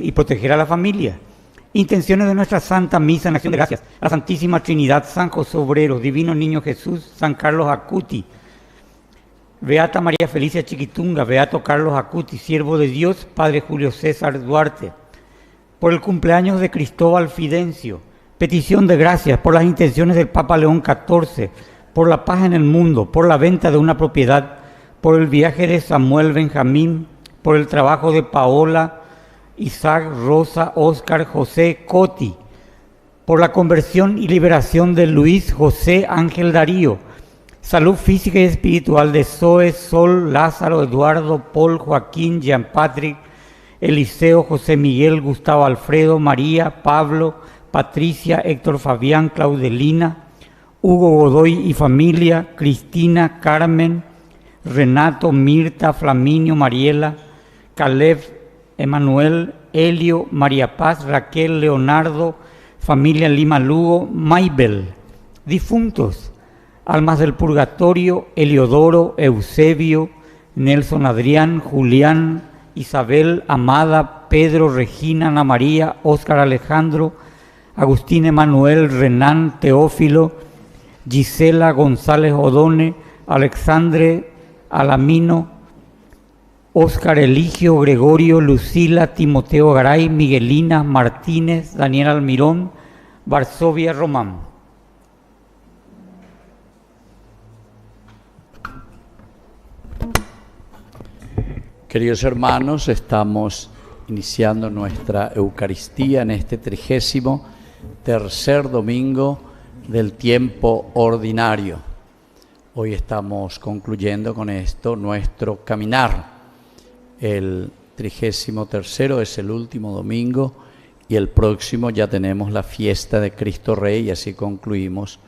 y proteger a la familia. Intenciones de nuestra Santa Misa en acción de gracias a la Santísima Trinidad, San José Obrero, Divino Niño Jesús, San Carlos Acuti, Beata María Felicia Chiquitunga, Beato Carlos Acuti, siervo de Dios, Padre Julio César Duarte, por el cumpleaños de Cristóbal Fidencio, petición de gracias por las intenciones del Papa León XIV, por la paz en el mundo, por la venta de una propiedad, por el viaje de Samuel Benjamín, por el trabajo de Paola, Isaac, Rosa, Óscar, José, Coti, por la conversión y liberación de Luis José Ángel Darío, salud física y espiritual de Zoe, Sol, Lázaro, Eduardo, Paul, Joaquín, Jean Patrick, Eliseo, José Miguel, Gustavo Alfredo, María, Pablo, Patricia, Héctor Fabián, Claudelina, Hugo Godoy y familia, Cristina, Carmen, Renato, Mirta, Flaminio, Mariela, Caleb, Emanuel, Helio, María Paz, Raquel, Leonardo, familia Lima Lugo, Maybel, difuntos, almas del purgatorio, Eliodoro, Eusebio, Nelson Adrián, Julián, Isabel, Amada, Pedro, Regina, Ana María, Óscar Alejandro, Agustín Emanuel, Renán, Teófilo, Gisela González Odone, Alexandre Alamino, Óscar Eligio, Gregorio, Lucila, Timoteo Garay, Miguelina, Martínez, Daniel Almirón, Varsovia Román. Queridos hermanos, estamos iniciando nuestra Eucaristía en este 33º domingo del tiempo ordinario. Hoy estamos concluyendo con esto nuestro caminar. El 33º es el último domingo y el próximo ya tenemos la fiesta de Cristo Rey y así concluimos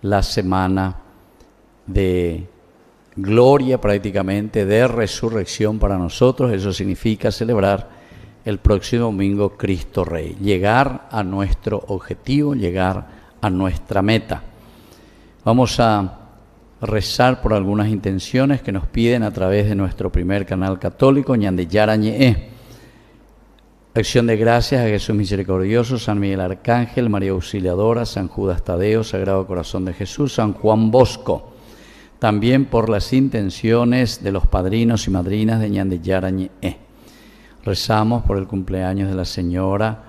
la semana de gloria prácticamente, de resurrección para nosotros. Eso significa celebrar el próximo domingo Cristo Rey, llegar a nuestro objetivo, llegar a nuestra meta. Vamos a rezar por algunas intenciones que nos piden a través de nuestro primer canal católico, Ñande Yarañe. Acción de gracias a Jesús Misericordioso, San Miguel Arcángel, María Auxiliadora, San Judas Tadeo, Sagrado Corazón de Jesús, San Juan Bosco. También por las intenciones de los padrinos y madrinas de Ñande Yarañe. Rezamos por el cumpleaños de la señora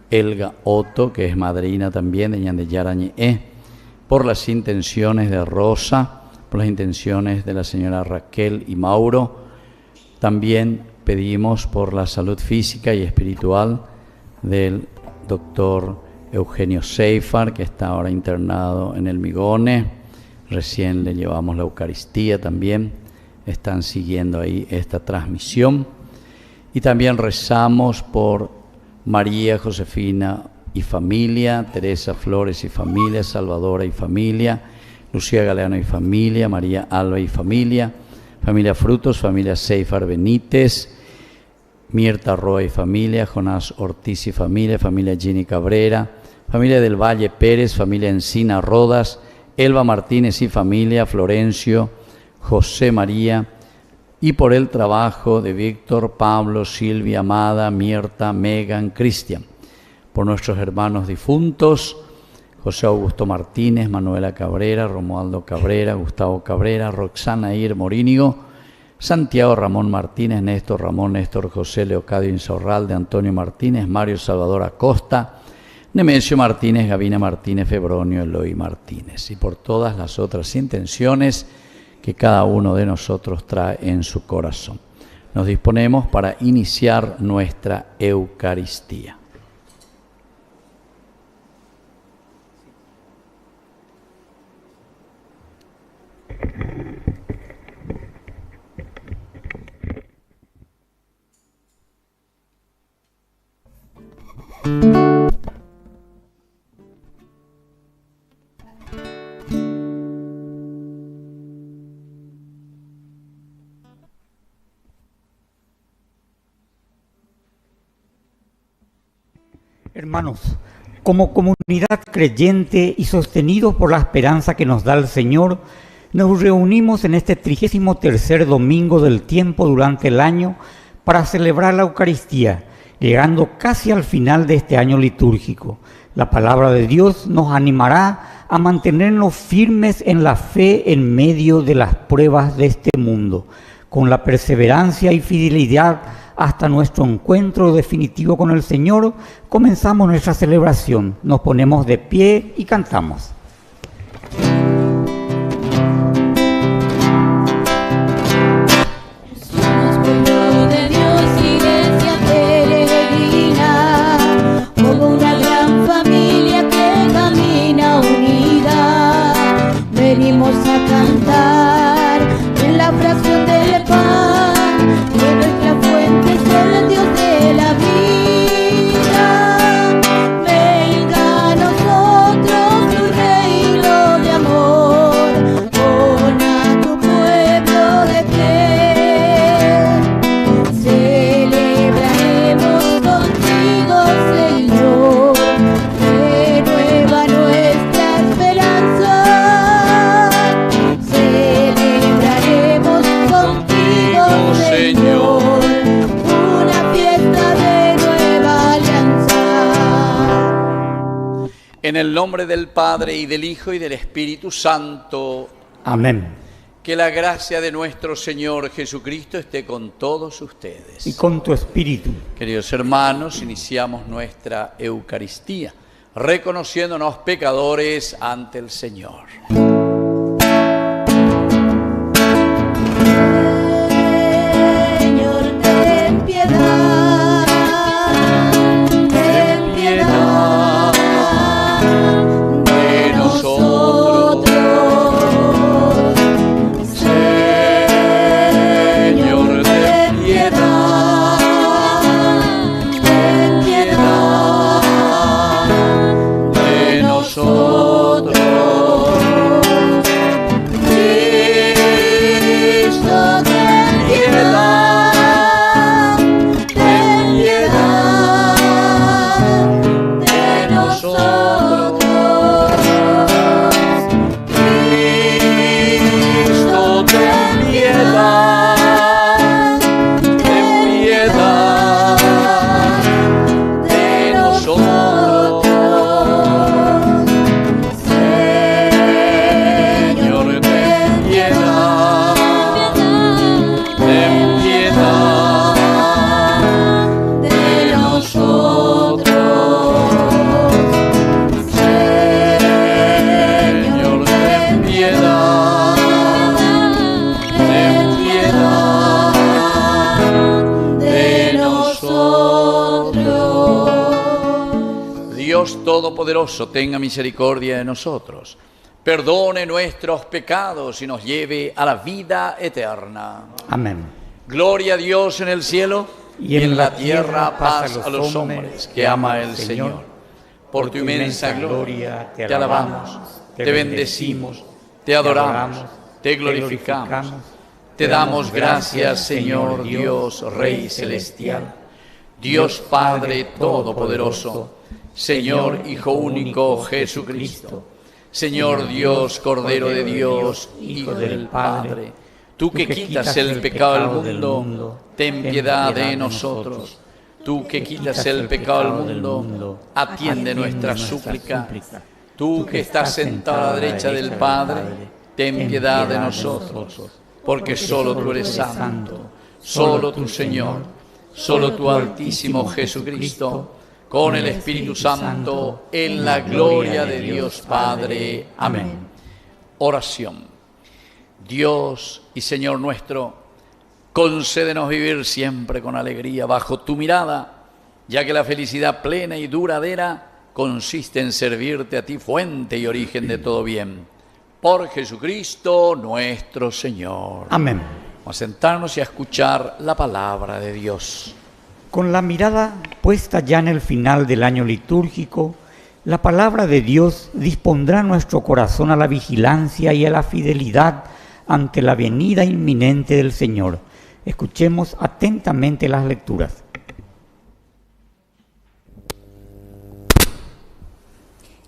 Elga Otto, que es madrina también de Ñande Yarañe. Por las intenciones de Rosa, por las intenciones de la señora Raquel y Mauro. También pedimos por la salud física y espiritual del doctor Eugenio Seifar, que está ahora internado en el Migone. Recién le llevamos la Eucaristía también. Están siguiendo ahí esta transmisión. Y también rezamos por María Josefina y familia, Teresa Flores y familia, Salvadora y familia, Lucía Galeano y familia, María Alba y familia, familia Frutos, familia Seifar Benítez, Mirta Roa y familia, Jonás Ortiz y familia, familia Gini Cabrera, familia del Valle Pérez, familia Encina Rodas, Elba Martínez y familia, Florencio, José María, y por el trabajo de Víctor, Pablo, Silvia, Amada, Mirta, Megan, Cristian. Por nuestros hermanos difuntos, José Augusto Martínez, Manuela Cabrera, Romualdo Cabrera, Gustavo Cabrera, Roxana Ir Morínigo, Santiago Ramón Martínez, Néstor Ramón, Néstor José, Leocadio Insaurralde, Antonio Martínez, Mario Salvador Acosta, Nemesio Martínez, Gavina Martínez, Febronio, Eloy Martínez. Y por todas las otras intenciones que cada uno de nosotros trae en su corazón. Nos disponemos para iniciar nuestra Eucaristía. Hermanos, como comunidad creyente y sostenidos por la esperanza que nos da el Señor, nos reunimos en este 33º domingo del tiempo durante el año para celebrar la Eucaristía Llegando casi al final de este año litúrgico, la palabra de Dios nos animará a mantenernos firmes en la fe en medio de las pruebas de este mundo, con la perseverancia y fidelidad hasta nuestro encuentro definitivo con el Señor. Comenzamos nuestra celebración, nos ponemos de pie y cantamos. Venimos a cantar en la fracción del pan, de nuestra fuente es el Dios de la vida. Venga a nosotros tu reino de amor, pon a tu pueblo de pie. Celebraremos contigo, Señor, renueva nuestra esperanza. Señor, una fiesta de nueva alianza. En el nombre del Padre, y del Hijo, y del Espíritu Santo. Amén. Que la gracia de nuestro Señor Jesucristo esté con todos ustedes. Y con tu espíritu. Queridos hermanos, iniciamos nuestra Eucaristía, reconociéndonos pecadores ante el Señor. Todopoderoso, tenga misericordia de nosotros, perdone nuestros pecados y nos lleve a la vida eterna. Amén. Gloria a Dios en el cielo y en la tierra paz a los hombres que ama el Señor. Por tu inmensa gloria te alabamos, te bendecimos, te adoramos, te glorificamos. Te damos gracias, Señor Dios, Rey celestial, Dios Padre todopoderoso, Señor Hijo único Jesucristo, Señor Dios, Cordero de Dios, Hijo del Padre, tú que quitas el pecado del mundo, ten piedad de nosotros. Tú que quitas el pecado del mundo, atiende nuestra súplica. Tú que estás sentado a la derecha del Padre, ten piedad de nosotros, porque solo tú eres santo, solo tu Señor, solo tu Altísimo Jesucristo, con el Espíritu Santo, en la gloria de Dios Padre. Amén. Oración. Dios y Señor nuestro, concédenos vivir siempre con alegría bajo tu mirada, ya que la felicidad plena y duradera consiste en servirte a ti, fuente y origen de todo bien. Por Jesucristo nuestro Señor. Amén. Vamos a sentarnos y a escuchar la palabra de Dios. Con la mirada puesta ya en el final del año litúrgico, la palabra de Dios dispondrá nuestro corazón a la vigilancia y a la fidelidad ante la venida inminente del Señor. Escuchemos atentamente las lecturas.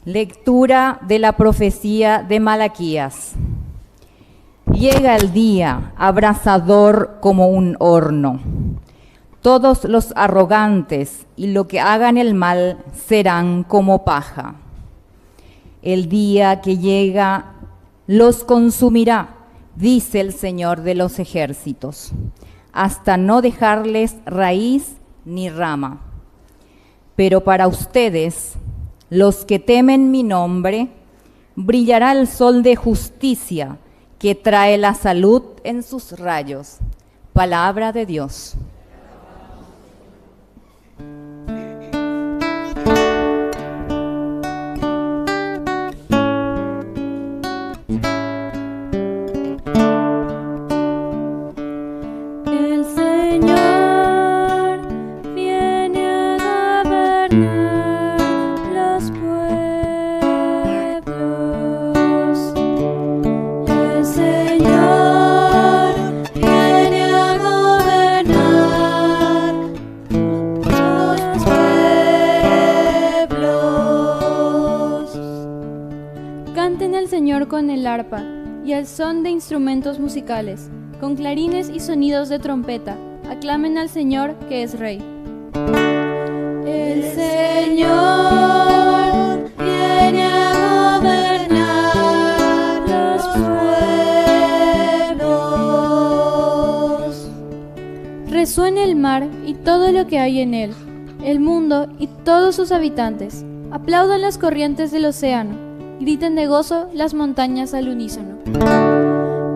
Lectura de la profecía de Malaquías. Llega el día, abrasador como un horno. Todos los arrogantes y los que hagan el mal serán como paja. El día que llega los consumirá, dice el Señor de los ejércitos, hasta no dejarles raíz ni rama. Pero para ustedes, los que temen mi nombre, brillará el sol de justicia que trae la salud en sus rayos. Palabra de Dios. Con el arpa y al son de instrumentos musicales, con clarines y sonidos de trompeta, aclamen al Señor que es Rey. El Señor viene a gobernar los pueblos. Resuene el mar y todo lo que hay en él, el mundo y todos sus habitantes. Aplaudan las corrientes del océano. Griten de gozo las montañas al unísono.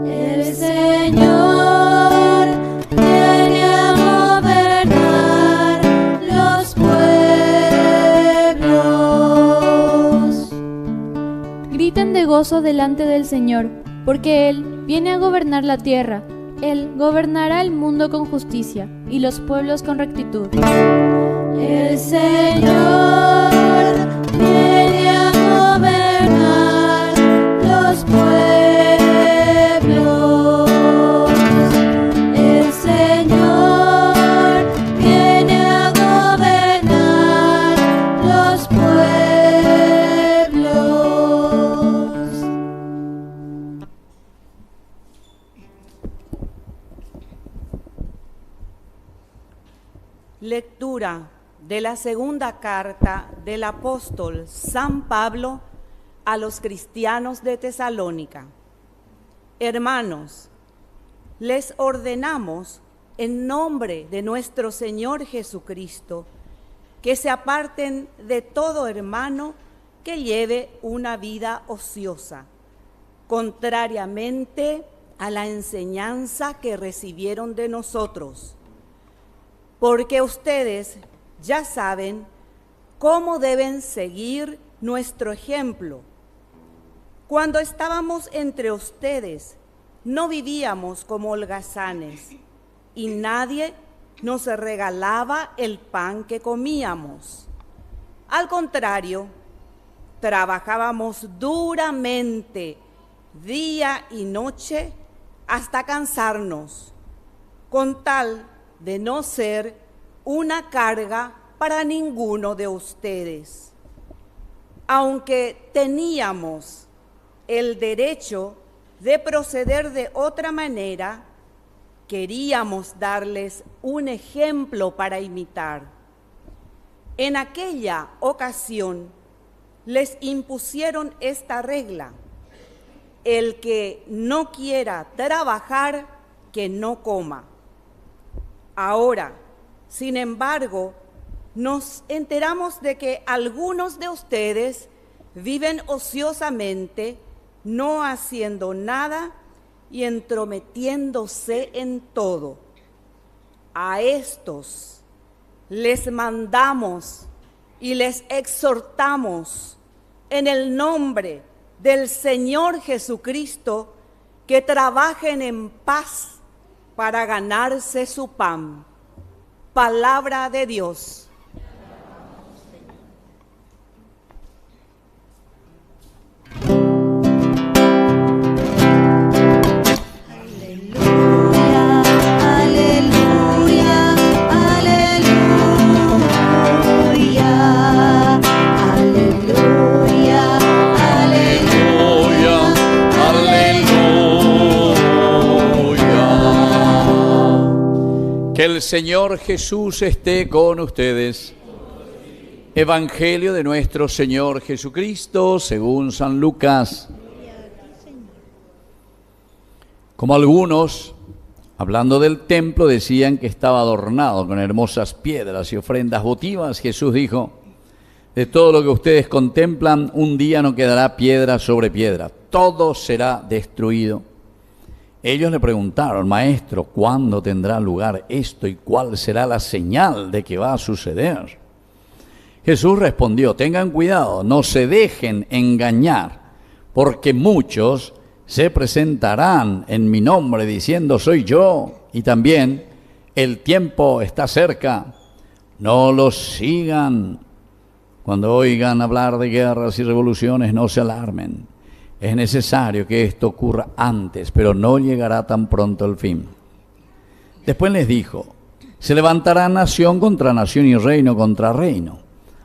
El Señor viene a gobernar los pueblos. Griten de gozo delante del Señor, porque Él viene a gobernar la tierra. Él gobernará el mundo con justicia y los pueblos con rectitud. El Señor viene a gobernar los pueblos. El Señor viene a gobernar los pueblos. Lectura de la segunda carta del apóstol San Pablo a los cristianos de Tesalónica. Hermanos, les ordenamos en nombre de nuestro Señor Jesucristo que se aparten de todo hermano que lleve una vida ociosa, contrariamente a la enseñanza que recibieron de nosotros, porque ustedes ya saben cómo deben seguir nuestro ejemplo. Cuando estábamos entre ustedes, no vivíamos como holgazanes y nadie nos regalaba el pan que comíamos. Al contrario, trabajábamos duramente día y noche hasta cansarnos, con tal de no ser una carga para ninguno de ustedes. Aunque teníamos el derecho de proceder de otra manera, queríamos darles un ejemplo para imitar. En aquella ocasión les impusieron esta regla: el que no quiera trabajar, que no coma. Ahora, sin embargo, nos enteramos de que algunos de ustedes viven ociosamente, no haciendo nada y entrometiéndose en todo. A estos les mandamos y les exhortamos en el nombre del Señor Jesucristo que trabajen en paz para ganarse su pan. Palabra de Dios. Que El Señor Jesús esté con ustedes. Evangelio de nuestro Señor Jesucristo según San Lucas. Como algunos, hablando del templo, decían que estaba adornado con hermosas piedras y ofrendas votivas, Jesús dijo: de todo lo que ustedes contemplan, un día no quedará piedra sobre piedra, todo será destruido. Ellos le preguntaron: Maestro, ¿cuándo tendrá lugar esto y cuál será la señal de que va a suceder? Jesús respondió: tengan cuidado, no se dejen engañar, porque muchos se presentarán en mi nombre diciendo: soy yo, y también el tiempo está cerca. No los sigan. Cuando oigan hablar de guerras y revoluciones, no se alarmen. Es necesario que esto ocurra antes, pero no llegará tan pronto el fin. Después les dijo: se levantará nación contra nación y reino contra reino.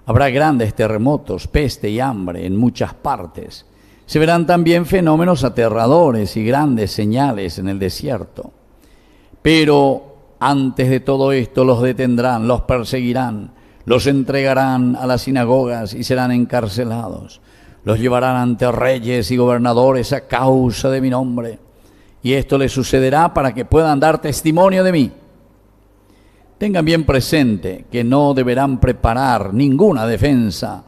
Habrá grandes terremotos, peste y hambre en muchas partes. Se verán también fenómenos aterradores y grandes señales en el desierto. Pero antes de todo esto los detendrán, los perseguirán, los entregarán a las sinagogas y serán encarcelados. Los llevarán ante reyes y gobernadores a causa de mi nombre. Y esto les sucederá para que puedan dar testimonio de mí. Tengan bien presente que no deberán preparar ninguna defensa,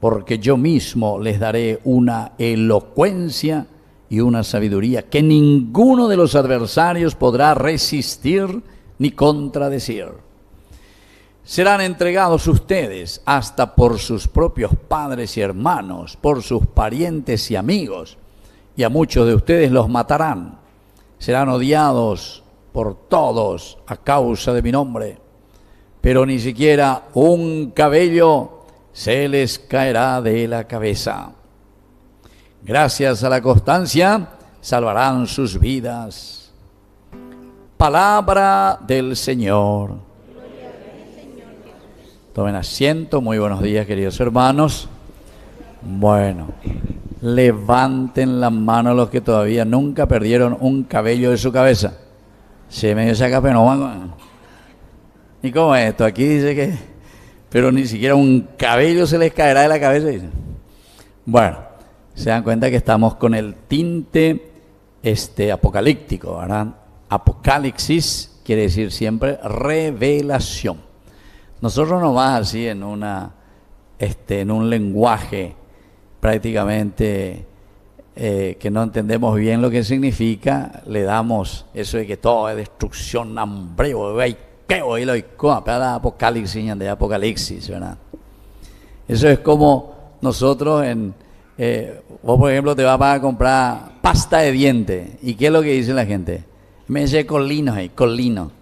porque yo mismo les daré una elocuencia y una sabiduría que ninguno de los adversarios podrá resistir ni contradecir. Serán entregados ustedes hasta por sus propios padres y hermanos, por sus parientes y amigos, y a muchos de ustedes los matarán. Serán odiados por todos a causa de mi nombre, pero ni siquiera un cabello se les caerá de la cabeza. Gracias a la constancia salvarán sus vidas. Palabra del Señor. Tomen asiento. Muy buenos días, queridos hermanos. Bueno, levanten la mano los que todavía nunca perdieron un cabello de su cabeza. Se me saca pena. ¿Y cómo es esto? Aquí dice que, pero ni siquiera un cabello se les caerá de la cabeza. Dice. Bueno, se dan cuenta que estamos con el tinte apocalíptico, ¿verdad? Apocalipsis quiere decir siempre revelación. Nosotros nomás así en un lenguaje prácticamente que no entendemos bien lo que significa, le damos eso de que todo es destrucción, hambreo, apocalipsis, de apocalipsis, ¿verdad? Eso es como nosotros vos por ejemplo te vas a comprar pasta de dientes, ¿y qué es lo que dice la gente? Me dice colino,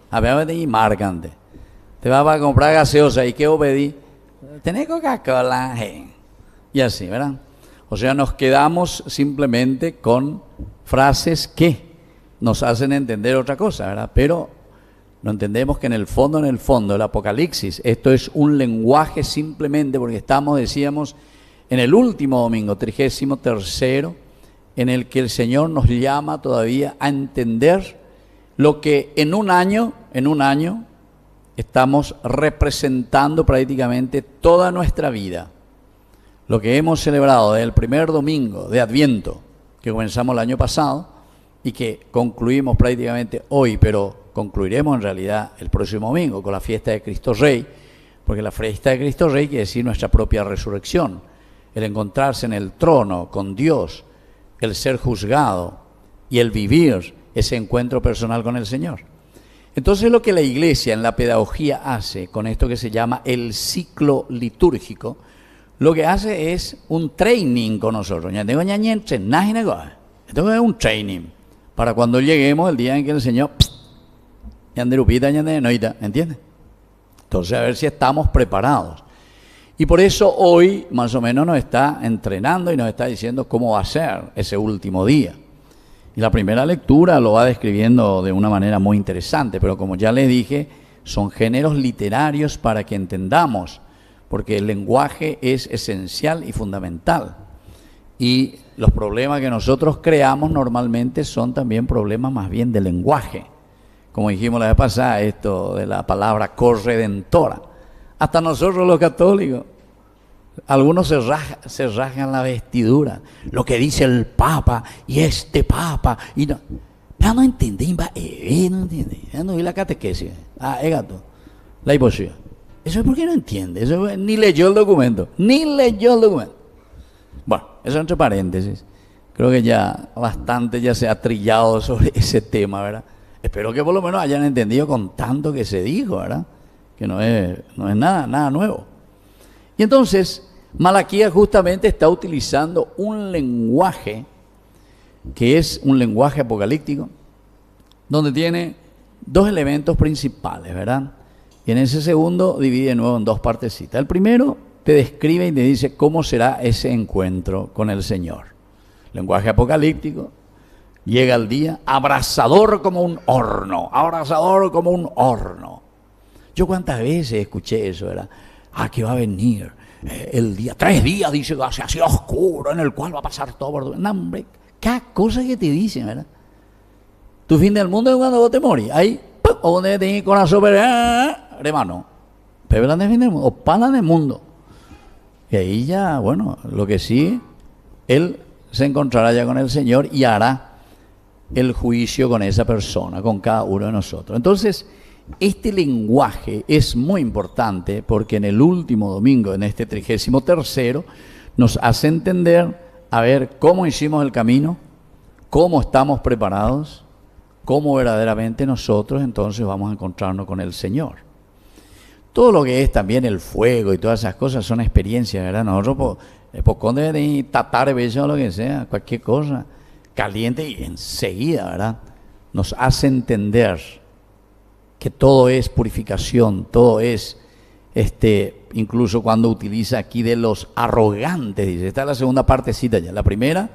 a ver, y marcante. Te vas a comprar gaseosa, ¿y qué vos pedís? ¿Tenés Coca-Cola? Y así, ¿verdad? O sea, nos quedamos simplemente con frases que nos hacen entender otra cosa, ¿verdad? Pero no entendemos que en el fondo, el Apocalipsis, esto es un lenguaje simplemente porque estamos, decíamos, en el último domingo, 33º, en el que el Señor nos llama todavía a entender lo que en un año, estamos representando prácticamente toda nuestra vida. Lo que hemos celebrado desde el primer domingo de Adviento, que comenzamos el año pasado y que concluimos prácticamente hoy, pero concluiremos en realidad el próximo domingo con la fiesta de Cristo Rey, porque la fiesta de Cristo Rey quiere decir nuestra propia resurrección, el encontrarse en el trono con Dios, el ser juzgado y el vivir ese encuentro personal con el Señor. Entonces lo que la Iglesia en la pedagogía hace con esto que se llama el ciclo litúrgico, lo que hace es un training con nosotros. Esto es un training para cuando lleguemos el día en que el Señor ¿entiendes? Entonces a ver si estamos preparados. Y por eso hoy más o menos nos está entrenando y nos está diciendo cómo va a ser ese último día. Y la primera lectura lo va describiendo de una manera muy interesante, pero como ya les dije, son géneros literarios para que entendamos, porque el lenguaje es esencial y fundamental. Y los problemas que nosotros creamos normalmente son también problemas más bien de lenguaje. como dijimos la vez pasada, esto de la palabra corredentora. Hasta nosotros los católicos, algunos se rasgan la vestidura, lo que dice el Papa y este Papa, y no, ya no entendí, no entendí, ya no vi la catequesis, gato, la imposición. Eso es porque no entiende, ni leyó el documento, Bueno, eso entre paréntesis. Creo que ya bastante ya se ha trillado sobre ese tema, ¿verdad? Espero que por lo menos hayan entendido con tanto que se dijo, ¿verdad? Que no es nada nuevo. Y entonces, Malaquías justamente está utilizando un lenguaje que es un lenguaje apocalíptico, donde tiene dos elementos principales, ¿verdad? Y en ese segundo divide de nuevo en dos partecitas. El primero te describe y te dice cómo será ese encuentro con el Señor. Lenguaje apocalíptico, llega el día, abrasador como un horno. Yo cuántas veces escuché eso, ¿verdad? Que va a venir el día, 3 días, dice, va a ser así oscuro, en el cual va a pasar todo por tu... No, hombre, cada cosa que te dicen, ¿verdad? Tu fin del mundo es cuando vos te morís. Ahí, ¡pum! O donde tenés corazón, hermano, pero de fin del mundo, o pana del mundo. Y ahí ya, bueno, lo que sí, él se encontrará ya con el Señor y hará el juicio con esa persona, con cada uno de nosotros. Entonces, este lenguaje es muy importante porque en el último domingo, en este 33º, nos hace entender, a ver, cómo hicimos el camino, cómo estamos preparados, cómo verdaderamente nosotros entonces vamos a encontrarnos con el Señor. Todo lo que es también el fuego y todas esas cosas son experiencias, ¿verdad? Nosotros, por conde de tatar, beso o lo que sea, cualquier cosa, caliente y enseguida, ¿verdad? Nos hace entender que todo es purificación, todo es, incluso cuando utiliza aquí de los arrogantes, dice, esta es la segunda partecita ya, la primera,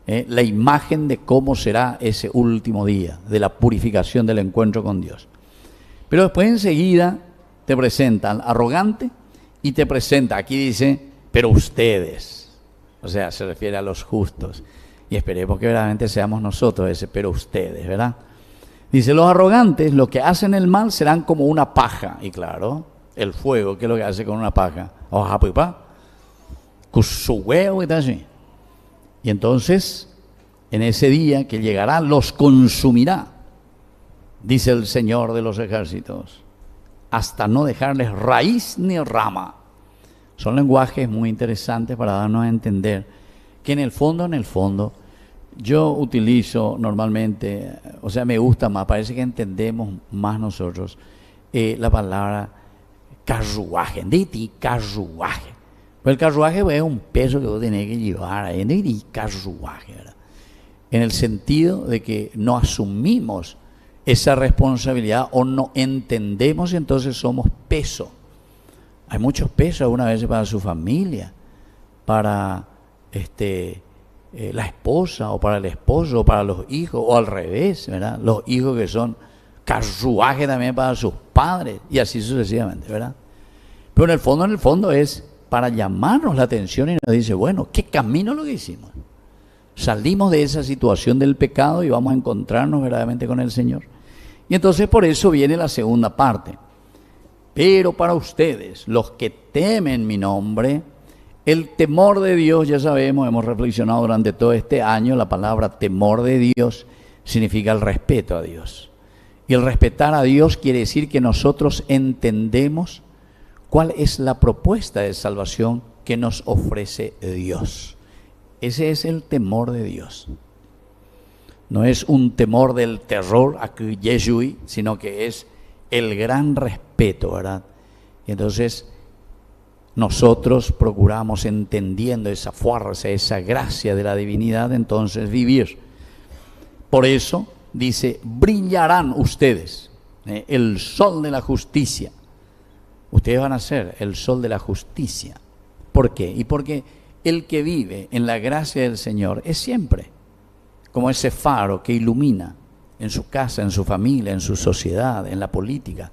la imagen de cómo será ese último día, de la purificación del encuentro con Dios. Pero después enseguida te presenta al arrogante y te presenta, aquí dice, pero ustedes, o sea, se refiere a los justos, y esperemos que verdaderamente seamos nosotros ese, pero ustedes, ¿verdad? Dice, los arrogantes, los que hacen el mal serán como una paja, y claro, el fuego, ¿qué es lo que hace con una paja? Oja, pipa, con su huevo y tal así. Y entonces, en ese día que llegará, los consumirá, dice el Señor de los ejércitos, hasta no dejarles raíz ni rama. Son lenguajes muy interesantes para darnos a entender que en el fondo, yo utilizo normalmente, o sea, me gusta más, parece que entendemos más nosotros la palabra carruaje, carruaje. Pues el carruaje es un peso que vos tenés que llevar, carruaje, ¿verdad? En el sentido de que no asumimos esa responsabilidad o no entendemos y entonces somos peso. Hay muchos pesos algunas veces para su familia, para la esposa o para el esposo o para los hijos o al revés, ¿verdad? Los hijos que son carruaje también para sus padres y así sucesivamente, ¿verdad? Pero en el fondo es para llamarnos la atención y nos dice, bueno, ¿qué camino es lo que hicimos? Salimos de esa situación del pecado y vamos a encontrarnos verdaderamente con el Señor. Y entonces por eso viene la segunda parte. Pero para ustedes, los que temen mi nombre, el temor de Dios, ya sabemos, hemos reflexionado durante todo este año, la palabra temor de Dios significa el respeto a Dios. Y el respetar a Dios quiere decir que nosotros entendemos cuál es la propuesta de salvación que nos ofrece Dios. Ese es el temor de Dios. No es un temor del terror, sino que es el gran respeto, ¿verdad? Y entonces nosotros procuramos, entendiendo esa fuerza, esa gracia de la divinidad, entonces vivir. Por eso dice, brillarán ustedes, el sol de la justicia. Ustedes van a ser el sol de la justicia. ¿Por qué? Y porque el que vive en la gracia del Señor es siempre como ese faro que ilumina en su casa, en su familia, en su sociedad, en la política,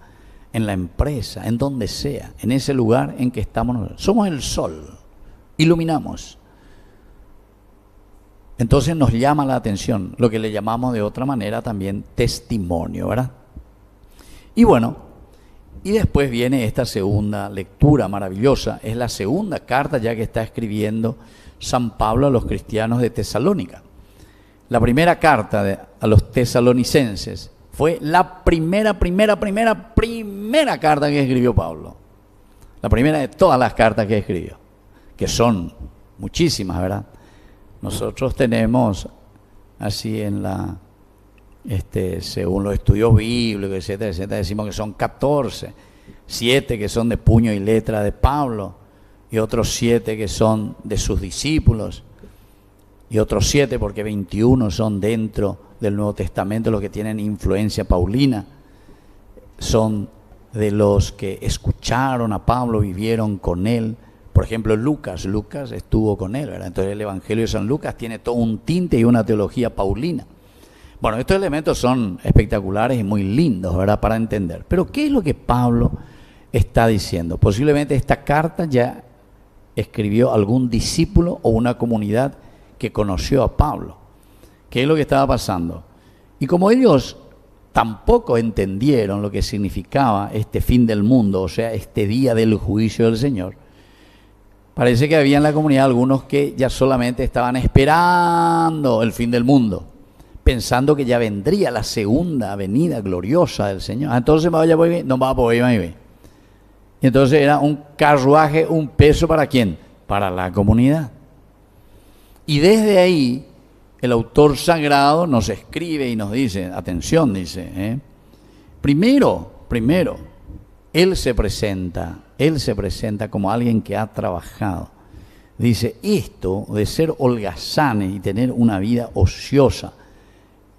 en la empresa, en donde sea, en ese lugar en que estamos nosotros. Somos el sol, iluminamos. Entonces nos llama la atención lo que le llamamos de otra manera también testimonio, ¿verdad? Y bueno, y después viene esta segunda lectura maravillosa. Es la segunda carta ya que está escribiendo San Pablo a los cristianos de Tesalónica. La primera carta a los tesalonicenses fue la primera carta que escribió Pablo. La primera de todas las cartas que escribió, que son muchísimas, ¿verdad? Nosotros tenemos así en la, según los estudios bíblicos, etcétera, etcétera, decimos que son 14, 7 que son de puño y letra de Pablo, y otros 7 que son de sus discípulos, y otros 7 porque 21 son dentro del Nuevo Testamento los que tienen influencia paulina, son de los que escucharon a Pablo, vivieron con él. Por ejemplo, Lucas estuvo con él, ¿verdad? Entonces el Evangelio de San Lucas tiene todo un tinte y una teología paulina. Bueno, estos elementos son espectaculares y muy lindos, ¿verdad?, para entender. Pero ¿qué es lo que Pablo está diciendo? Posiblemente esta carta ya escribió algún discípulo o una comunidad que conoció a Pablo. ¿Qué es lo que estaba pasando? Y como ellos tampoco entendieron lo que significaba este fin del mundo, o sea, este día del juicio del Señor, parece que había en la comunidad algunos que ya solamente estaban esperando el fin del mundo, pensando que ya vendría la segunda venida gloriosa del Señor. Entonces no va a poder vivir. Y entonces era un carruaje, un peso ¿para quién? Para la comunidad. Y desde ahí el autor sagrado nos escribe y nos dice, atención, dice, primero, él se presenta como alguien que ha trabajado. Dice, esto de ser holgazanes y tener una vida ociosa,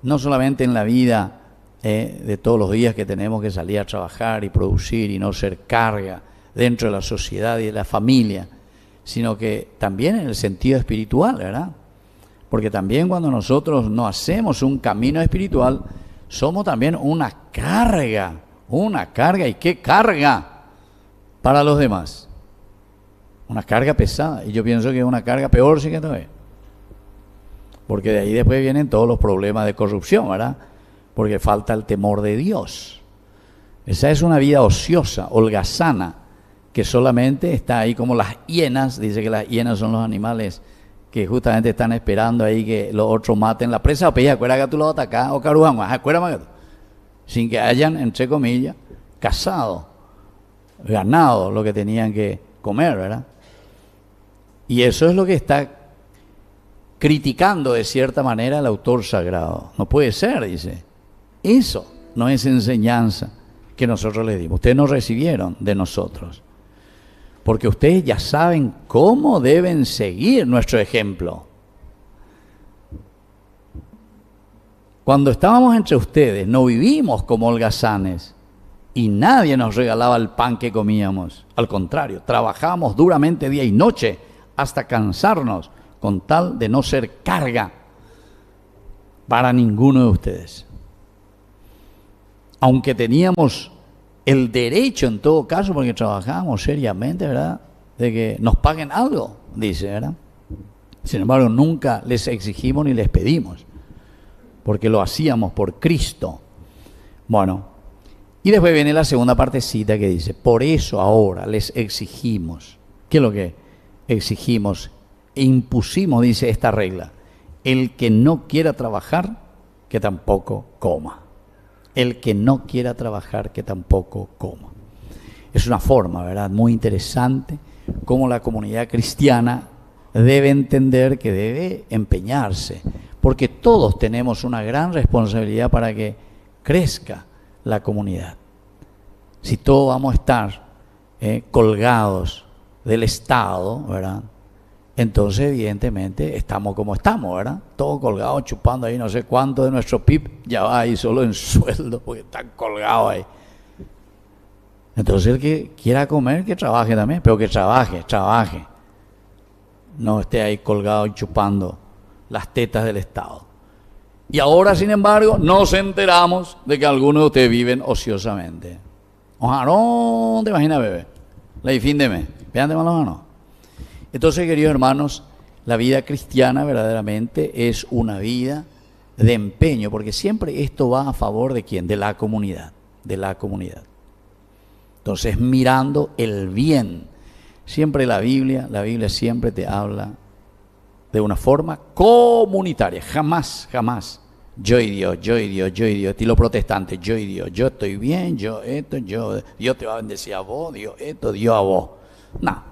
no solamente en la vida de todos los días que tenemos que salir a trabajar y producir y no ser carga dentro de la sociedad y de la familia, sino que también en el sentido espiritual, ¿verdad? Porque también cuando nosotros no hacemos un camino espiritual, somos también una carga, ¿y qué carga? Para los demás. Una carga pesada, y yo pienso que es una carga peor sí que todavía. Porque de ahí después vienen todos los problemas de corrupción, ¿verdad? Porque falta el temor de Dios. Esa es una vida ociosa, holgazana, que solamente está ahí como las hienas. Dice que las hienas son los animales que justamente están esperando ahí que los otros maten la presa, o pedía, acuérdate que tú lo atacás, o carujan, acuérdate, sin que hayan, entre comillas, cazado, ganado lo que tenían que comer, ¿verdad? Y eso es lo que está criticando de cierta manera el autor sagrado. No puede ser, dice. Eso no es enseñanza que nosotros les dimos. Ustedes no recibieron de nosotros. Porque ustedes ya saben cómo deben seguir nuestro ejemplo. Cuando estábamos entre ustedes, no vivimos como holgazanes y nadie nos regalaba el pan que comíamos. Al contrario, trabajábamos duramente día y noche hasta cansarnos con tal de no ser carga para ninguno de ustedes. Aunque teníamos el derecho en todo caso, porque trabajábamos seriamente, ¿verdad?, de que nos paguen algo, dice, ¿verdad? Sin embargo, nunca les exigimos ni les pedimos, porque lo hacíamos por Cristo. Bueno, y después viene la segunda partecita que dice, por eso ahora les exigimos. ¿Qué es lo que exigimos? E impusimos, dice esta regla, el que no quiera trabajar, que tampoco coma. El que no quiera trabajar, que tampoco coma. Es una forma, ¿verdad?, muy interesante, cómo la comunidad cristiana debe entender que debe empeñarse, porque todos tenemos una gran responsabilidad para que crezca la comunidad. Si todos vamos a estar colgados del Estado, ¿verdad?, entonces evidentemente estamos como estamos, ¿verdad? Todos colgados, chupando ahí no sé cuánto de nuestro PIB, ya va ahí solo en sueldo, porque están colgados ahí. Entonces el que quiera comer, que trabaje también, pero que trabaje. No esté ahí colgado y chupando las tetas del Estado. Y ahora, sin embargo, nos enteramos de que algunos de ustedes viven ociosamente. Ojalá, no te imaginas, bebé. La fin de mes. Vean de malos o no. Entonces, queridos hermanos, la vida cristiana verdaderamente es una vida de empeño, porque siempre esto va a favor de ¿quién? De la comunidad. de la comunidad. Entonces, mirando el bien. Siempre la Biblia siempre te habla de una forma comunitaria. Jamás, jamás. Yo y Dios, yo y Dios, yo y Dios. Estilo protestante, yo y Dios. Yo estoy bien, yo esto, yo. Dios te va a bendecir a vos, Dios esto, Dios a vos. No.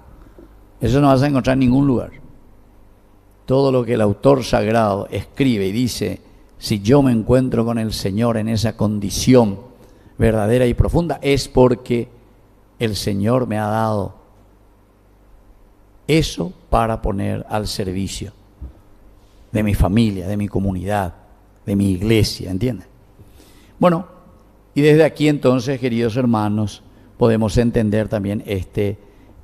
Eso no vas a encontrar en ningún lugar. Todo lo que el autor sagrado escribe y dice, si yo me encuentro con el Señor en esa condición verdadera y profunda, es porque el Señor me ha dado eso para poner al servicio de mi familia, de mi comunidad, de mi iglesia, ¿entienden? Bueno, y desde aquí entonces, queridos hermanos, podemos entender también este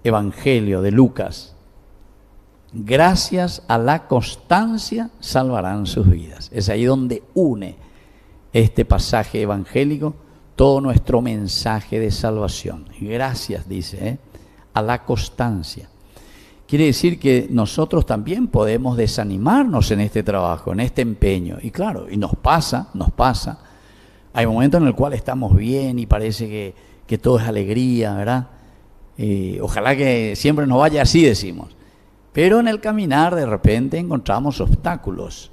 Evangelio de Lucas. Gracias a la constancia salvarán sus vidas. Es ahí donde une este pasaje evangélico todo nuestro mensaje de salvación. Gracias, dice, a la constancia. Quiere decir que nosotros también podemos desanimarnos en este trabajo, en este empeño. Y claro, y nos pasa. Hay momentos en el cual estamos bien y parece que todo es alegría, ¿verdad? Ojalá que siempre nos vaya así, decimos. Pero en el caminar de repente encontramos obstáculos.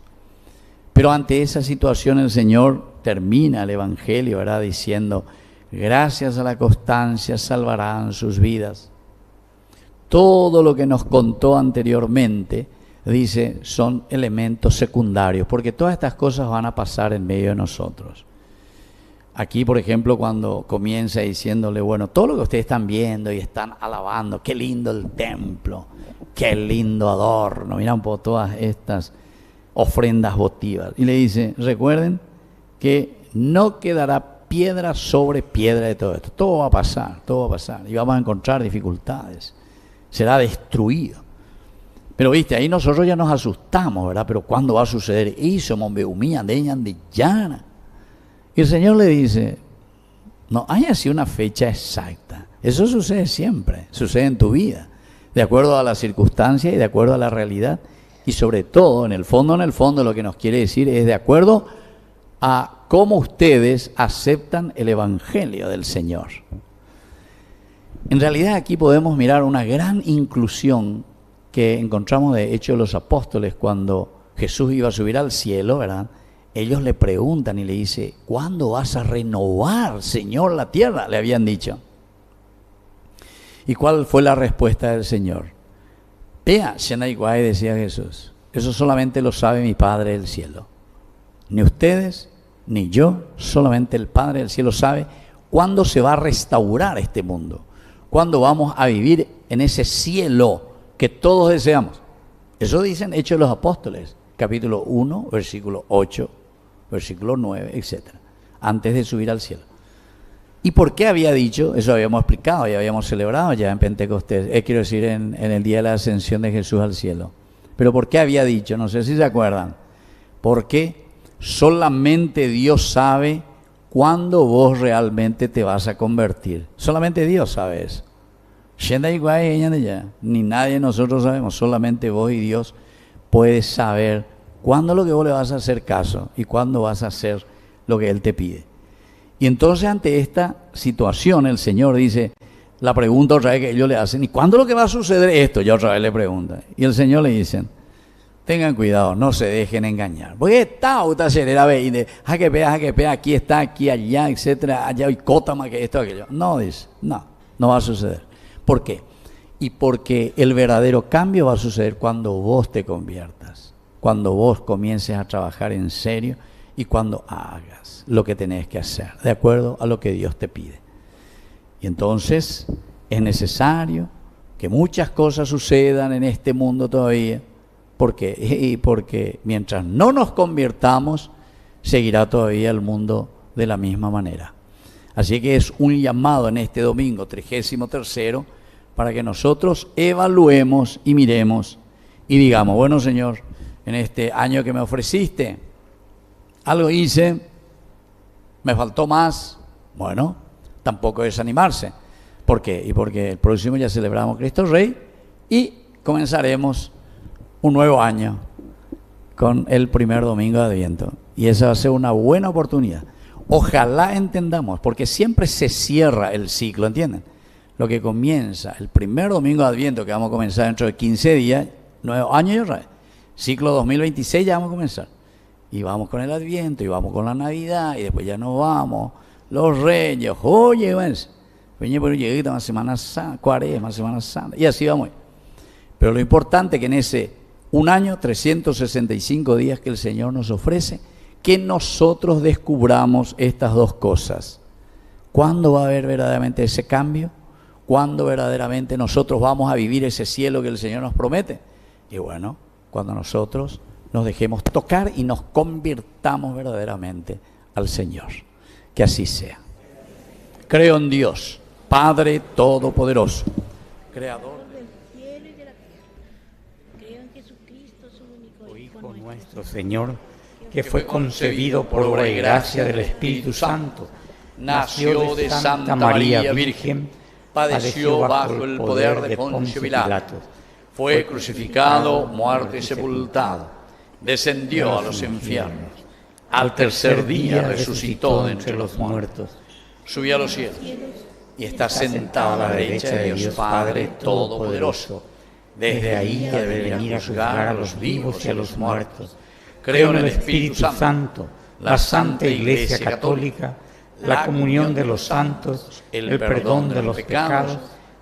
Pero ante esa situación el Señor termina el Evangelio, ¿verdad? Diciendo, gracias a la constancia salvarán sus vidas. Todo lo que nos contó anteriormente, dice, son elementos secundarios, porque todas estas cosas van a pasar en medio de nosotros. Aquí, por ejemplo, cuando comienza diciéndole, bueno, todo lo que ustedes están viendo y están alabando, qué lindo el templo, qué lindo adorno, mira un poco todas estas ofrendas votivas. Y le dice, recuerden que no quedará piedra sobre piedra de todo esto. Todo va a pasar, y vamos a encontrar dificultades. Será destruido. Pero viste, ahí nosotros ya nos asustamos, ¿verdad? Pero ¿cuándo va a suceder eso? Y el Señor le dice, no hay así una fecha exacta. Eso sucede siempre, sucede en tu vida, de acuerdo a las circunstancias y de acuerdo a la realidad. Y sobre todo, en el fondo, lo que nos quiere decir es de acuerdo a cómo ustedes aceptan el Evangelio del Señor. En realidad aquí podemos mirar una gran inclusión que encontramos de Hechos de los Apóstoles cuando Jesús iba a subir al cielo, ¿verdad? Ellos le preguntan y le dicen, ¿cuándo vas a renovar, Señor, la tierra? Le habían dicho. ¿Y cuál fue la respuesta del Señor? Vea, Shenaiguay, decía Jesús, eso solamente lo sabe mi Padre del cielo. Ni ustedes, ni yo, solamente el Padre del cielo sabe cuándo se va a restaurar este mundo. Cuándo vamos a vivir en ese cielo que todos deseamos. Eso dicen Hechos de los Apóstoles, capítulo 1, versículo 8, versículo 9, etc. Antes de subir al cielo. ¿Y por qué había dicho? Eso habíamos explicado y habíamos celebrado ya en Pentecostés, quiero decir en el día de la ascensión de Jesús al cielo. Pero ¿por qué había dicho? No sé si se acuerdan. Porque solamente Dios sabe cuándo vos realmente te vas a convertir. Solamente Dios sabe eso. Ni nadie de nosotros sabemos, solamente vos y Dios puedes saber cuándo lo que vos le vas a hacer caso y cuándo vas a hacer lo que Él te pide. Y entonces ante esta situación el Señor dice, la pregunta otra vez que ellos le hacen, ¿y cuándo lo que va a suceder esto? Ya otra vez le preguntan. Y el Señor le dice, tengan cuidado, no se dejen engañar. Porque está otra serera veinte, jaquepea, aquí está, aquí, allá, etcétera, allá y cótama que esto, aquello. No, dice, no va a suceder. ¿Por qué? Y porque el verdadero cambio va a suceder cuando vos te conviertas, cuando vos comiences a trabajar en serio y cuando hagas lo que tenés que hacer, de acuerdo a lo que Dios te pide. Y entonces es necesario que muchas cosas sucedan en este mundo todavía, porque mientras no nos convirtamos, seguirá todavía el mundo de la misma manera. Así que es un llamado en este domingo 33º para que nosotros evaluemos y miremos y digamos, bueno Señor, en este año que me ofreciste, algo hice, me faltó más, bueno, tampoco desanimarse. ¿Por qué? Y porque el próximo ya celebramos Cristo Rey y comenzaremos un nuevo año con el primer domingo de Adviento. Y esa va a ser una buena oportunidad. Ojalá entendamos, porque siempre se cierra el ciclo, ¿entienden? Lo que comienza el primer domingo de Adviento, que vamos a comenzar dentro de 15 días, 9 años y otra vez. Ciclo 2026 ya vamos a comenzar. Y vamos con el Adviento, y vamos con la Navidad, y después ya nos vamos. Los Reyes, oye, pero llegué a una Semana Santa, Cuaresma, Semana Santa, y así vamos. Pero lo importante es que en ese un año, 365 días que el Señor nos ofrece, que nosotros descubramos estas dos cosas. ¿Cuándo va a haber verdaderamente ese cambio? ¿Cuándo verdaderamente nosotros vamos a vivir ese cielo que el Señor nos promete? Y bueno, cuando nosotros nos dejemos tocar y nos convirtamos verdaderamente al Señor. Que así sea. Creo en Dios, Padre Todopoderoso, Creador del cielo y de la tierra. Creo en Jesucristo, su único Hijo nuestro Señor, que fue concebido por obra y gracia del Espíritu Santo, nació de Santa María Virgen, padeció bajo el poder de Poncio Pilato, fue crucificado, muerto y sepultado, descendió a los infiernos, al tercer día resucitó de entre los muertos, subió a los cielos y está sentado a la derecha de Dios Padre Todopoderoso. Desde ahí ha de venir a juzgar a los vivos y a los muertos. Creo en el Espíritu Santo, la Santa Iglesia Católica, la comunión de los santos, el perdón de los pecados,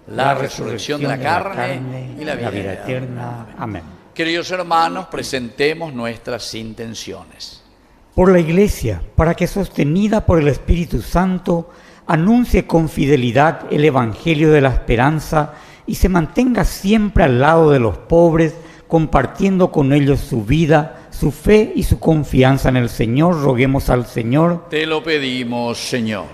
la resurrección de la carne y la vida eterna. Amén. Queridos hermanos, presentemos nuestras intenciones. Por la Iglesia, para que sostenida por el Espíritu Santo, anuncie con fidelidad el Evangelio de la esperanza y se mantenga siempre al lado de los pobres, compartiendo con ellos su vida, su fe y su confianza en el Señor, roguemos al Señor. Te lo pedimos, Señor.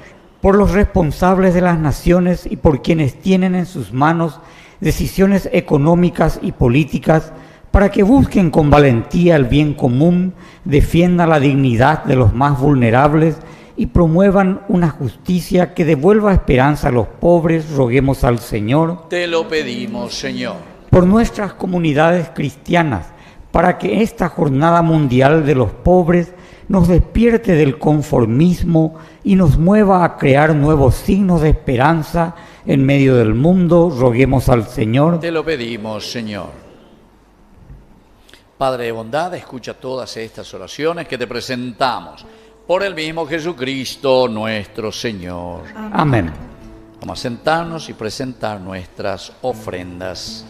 Por los responsables de las naciones y por quienes tienen en sus manos decisiones económicas y políticas, para que busquen con valentía el bien común, defiendan la dignidad de los más vulnerables y promuevan una justicia que devuelva esperanza a los pobres, roguemos al Señor. Te lo pedimos, Señor. Por nuestras comunidades cristianas, para que esta jornada mundial de los pobres nos despierte del conformismo y nos mueva a crear nuevos signos de esperanza en medio del mundo, roguemos al Señor. Te lo pedimos, Señor. Padre de bondad, escucha todas estas oraciones que te presentamos por el mismo Jesucristo nuestro Señor. Amén. Vamos a sentarnos y presentar nuestras ofrendas.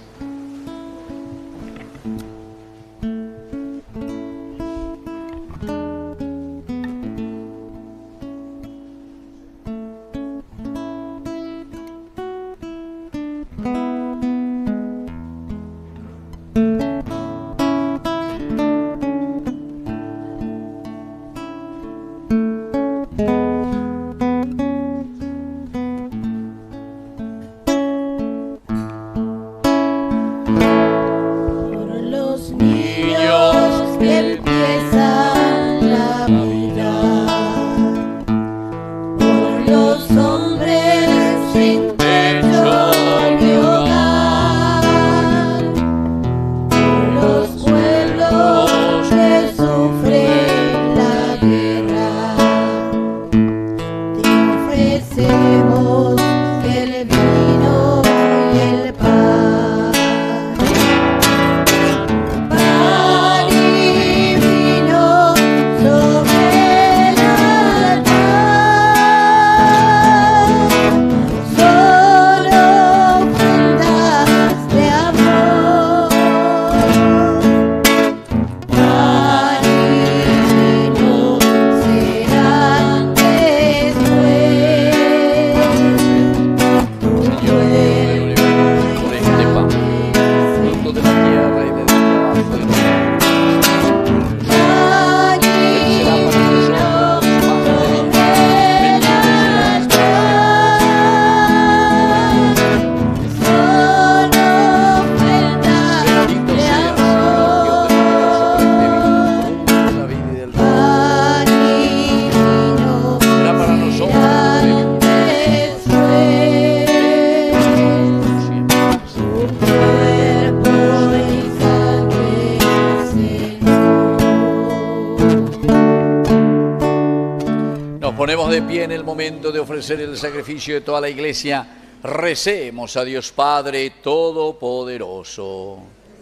ponemos de pie en el momento de ofrecer el sacrificio de toda la Iglesia. Recemos a Dios Padre Todopoderoso.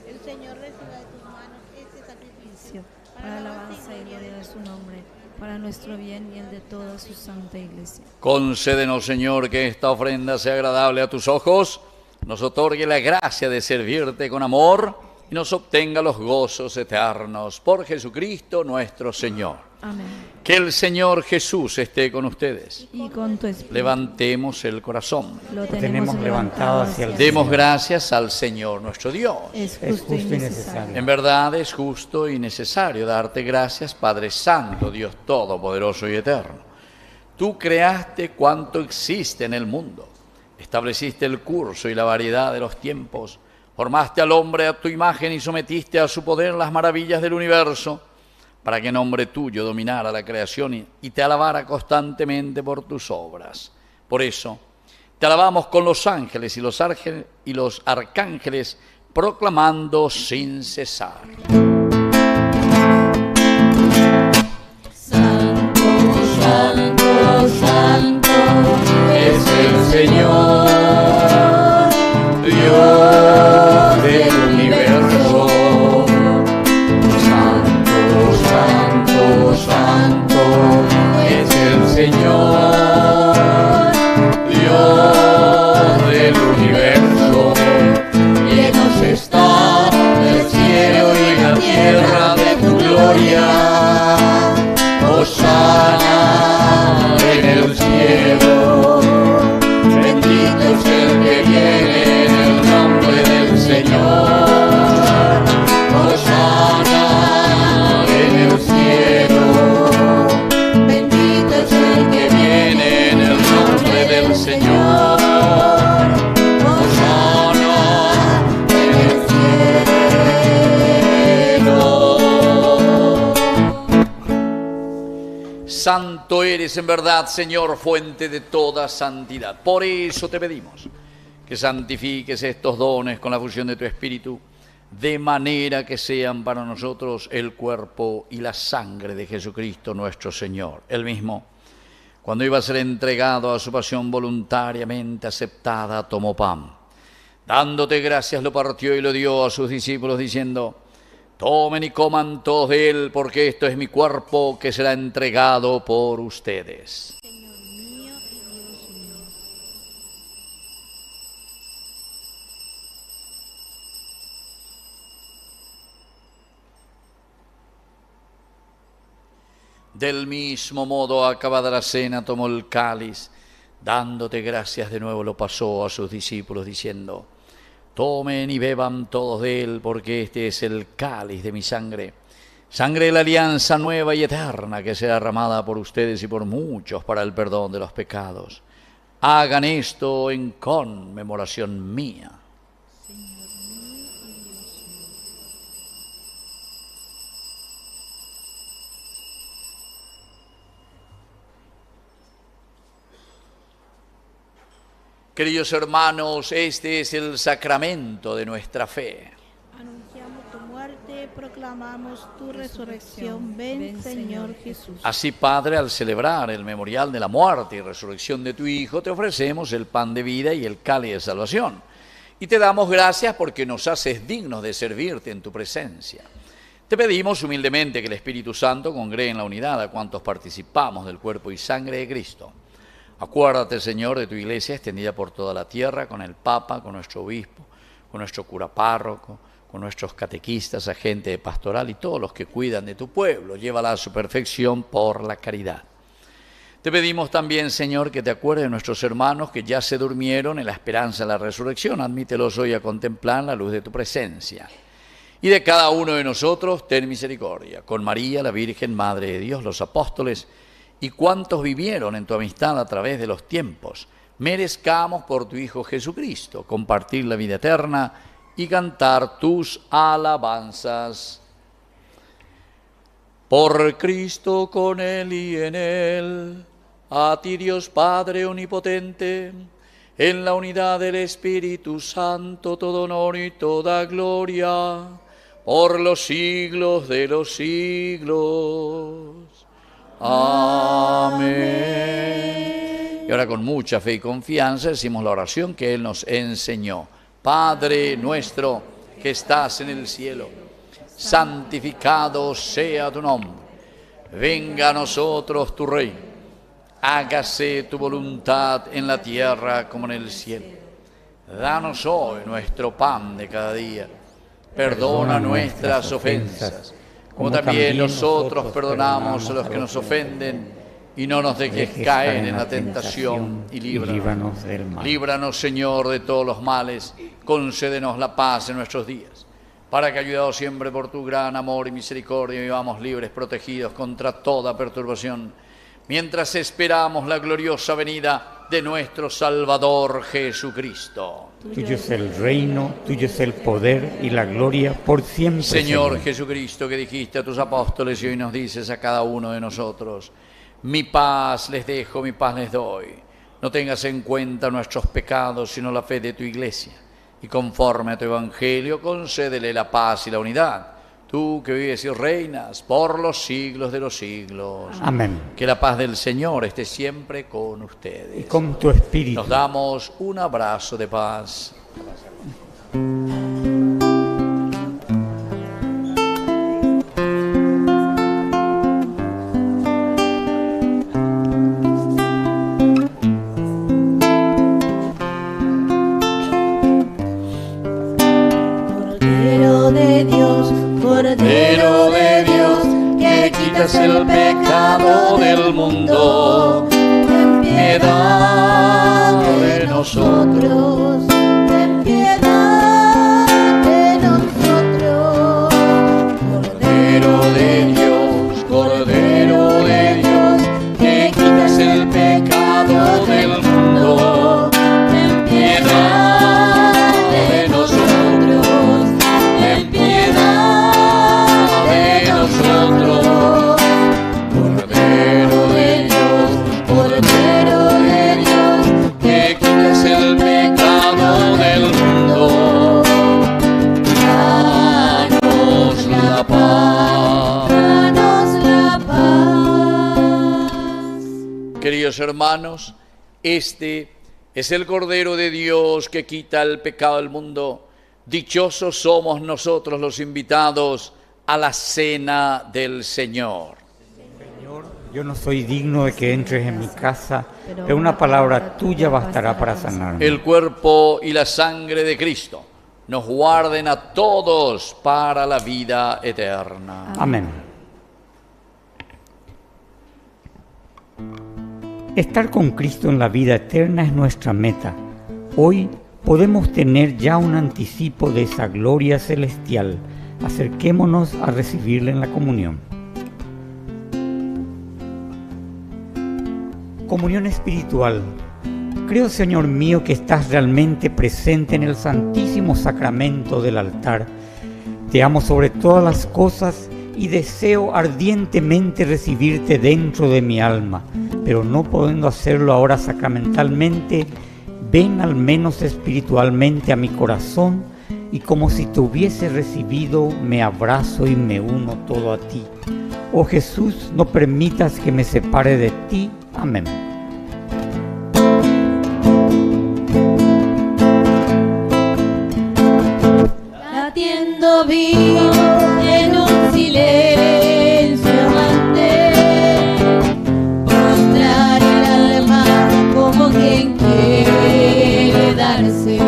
El Señor reciba de tus manos este sacrificio para alabanza y gloria de su nombre, para nuestro bien y el de toda su santa Iglesia. Concédenos, Señor, que esta ofrenda sea agradable a tus ojos, nos otorgue la gracia de servirte con amor y nos obtenga los gozos eternos. Por Jesucristo nuestro Señor. Amén. Que el Señor Jesús esté con ustedes. Y con tu espíritu. Levantemos el corazón. Lo tenemos levantado hacia el Demos gracias al Señor nuestro Dios. Es Es justo y justo y necesario. necesario. En verdad es justo y necesario darte gracias, Padre Santo, Dios Todopoderoso y Eterno. Tú creaste cuanto existe en el mundo. Estableciste el curso y la variedad de los tiempos. Formaste al hombre a tu imagen y sometiste a su poder las maravillas del universo, para que en nombre tuyo dominara la creación y te alabara constantemente por tus obras. Por eso, te alabamos con los ángeles y los arcángeles, proclamando sin cesar. Santo, santo, santo Es el Señor, Dios del universo. Santo, santo, santo es el Señor, Dios del universo. Llenos está el cielo y la tierra de tu gloria. Hosana en el cielo. Bendito es el que viene en el nombre del Señor. Hosana en el cielo. Bendito es el que viene en el nombre del Señor. Hosana en el cielo. Santo eres en verdad, Señor, fuente de toda santidad. Por eso te pedimos que santifiques estos dones con la fusión de tu Espíritu, de manera que sean para nosotros el cuerpo y la sangre de Jesucristo nuestro Señor. Él mismo, cuando iba a ser entregado a su pasión voluntariamente aceptada, tomó pan. Dándote gracias, lo partió y lo dio a sus discípulos, diciendo: tomen y coman todos de él, porque esto es mi cuerpo que será entregado por ustedes. Del mismo modo, acabada la cena, tomó el cáliz, dándote gracias de nuevo, lo pasó a sus discípulos, diciendo: tomen y beban todos de él, porque este es el cáliz de mi sangre, sangre de la alianza nueva y eterna, que será derramada por ustedes y por muchos para el perdón de los pecados. Hagan esto en conmemoración mía. Queridos hermanos, este es el sacramento de nuestra fe. Anunciamos tu muerte, proclamamos tu resurrección. Ven, Señor Jesús. Así, Padre, al celebrar el memorial de la muerte y resurrección de tu Hijo, te ofrecemos el pan de vida y el cáliz de salvación. Y te damos gracias porque nos haces dignos de servirte en tu presencia. Te pedimos humildemente que el Espíritu Santo congregue en la unidad a cuantos participamos del cuerpo y sangre de Cristo. Acuérdate, Señor, de tu iglesia extendida por toda la tierra, con el Papa, con nuestro obispo, con nuestro cura párroco, con nuestros catequistas, agente de pastoral y todos los que cuidan de tu pueblo. Llévala a su perfección por la caridad. Te pedimos también, Señor, que te acuerdes de nuestros hermanos que ya se durmieron en la esperanza de la resurrección. Admítelos hoy a contemplar la luz de tu presencia. Y de cada uno de nosotros, ten misericordia. Con María, la Virgen, Madre de Dios, los apóstoles y cuantos vivieron en tu amistad a través de los tiempos, merezcamos por tu Hijo Jesucristo compartir la vida eterna y cantar tus alabanzas. Por Cristo, con Él y en Él, a ti Dios Padre omnipotente, en la unidad del Espíritu Santo, todo honor y toda gloria, por los siglos de los siglos. Amén. Y ahora con mucha fe y confianza decimos la oración que Él nos enseñó. Padre nuestro que estás en el cielo, santificado sea tu nombre. Venga a nosotros tu reino. Hágase tu voluntad en la tierra como en el cielo. Danos hoy nuestro pan de cada día. Perdona nuestras ofensas, como también nosotros perdonamos a los que nos ofenden. Y no nos dejes caer en la tentación y líbranos del mal. Líbranos, Señor, de todos los males. Concédenos la paz en nuestros días, para que, ayudados siempre por tu gran amor y misericordia, vivamos libres, protegidos contra toda perturbación, mientras esperamos la gloriosa venida de nuestro Salvador Jesucristo. Tuyo es el reino, tuyo es el poder y la gloria por siempre. Señor Jesucristo, que dijiste a tus apóstoles y hoy nos dices a cada uno de nosotros: mi paz les dejo, mi paz les doy. No tengas en cuenta nuestros pecados, sino la fe de tu Iglesia. Y conforme a tu Evangelio, concédele la paz y la unidad. Tú que vives y reinas por los siglos de los siglos. Amén. Que la paz del Señor esté siempre con ustedes. Y con tu espíritu. Nos damos un abrazo de paz. Cordero de Dios, que quitas el pecado del mundo, ten piedad de nosotros, ten piedad de nosotros. Cordero de Dios, que quitas el pecado del mundo, ten piedad de nosotros, ten piedad de nosotros. Cordero de Dios, que quitas el pecado del mundo, danos la paz, danos la paz. Queridos hermanos, este es el Cordero de Dios que quita el pecado del mundo. Dichosos somos nosotros los invitados a la cena del Señor. Señor, yo no soy digno de que entres en mi casa, pero una palabra tuya bastará para sanarme. El cuerpo y la sangre de Cristo nos guarden a todos para la vida eterna. Amén. Estar con Cristo en la vida eterna es nuestra meta. Hoy podemos tener ya un anticipo de esa gloria celestial. Acerquémonos a recibirle en la comunión. Comunión espiritual. Creo, Señor mío, que estás realmente presente en el santísimo sacramento del altar. Te amo sobre todas las cosas y deseo ardientemente recibirte dentro de mi alma, pero no pudiendo hacerlo ahora sacramentalmente, ven al menos espiritualmente a mi corazón y como si te hubiese recibido, me abrazo y me uno todo a ti. Oh Jesús, no permitas que me separe de ti. Amén. Latiendo vivo en un silencio amante, mostrar el alma como quien quiere darse,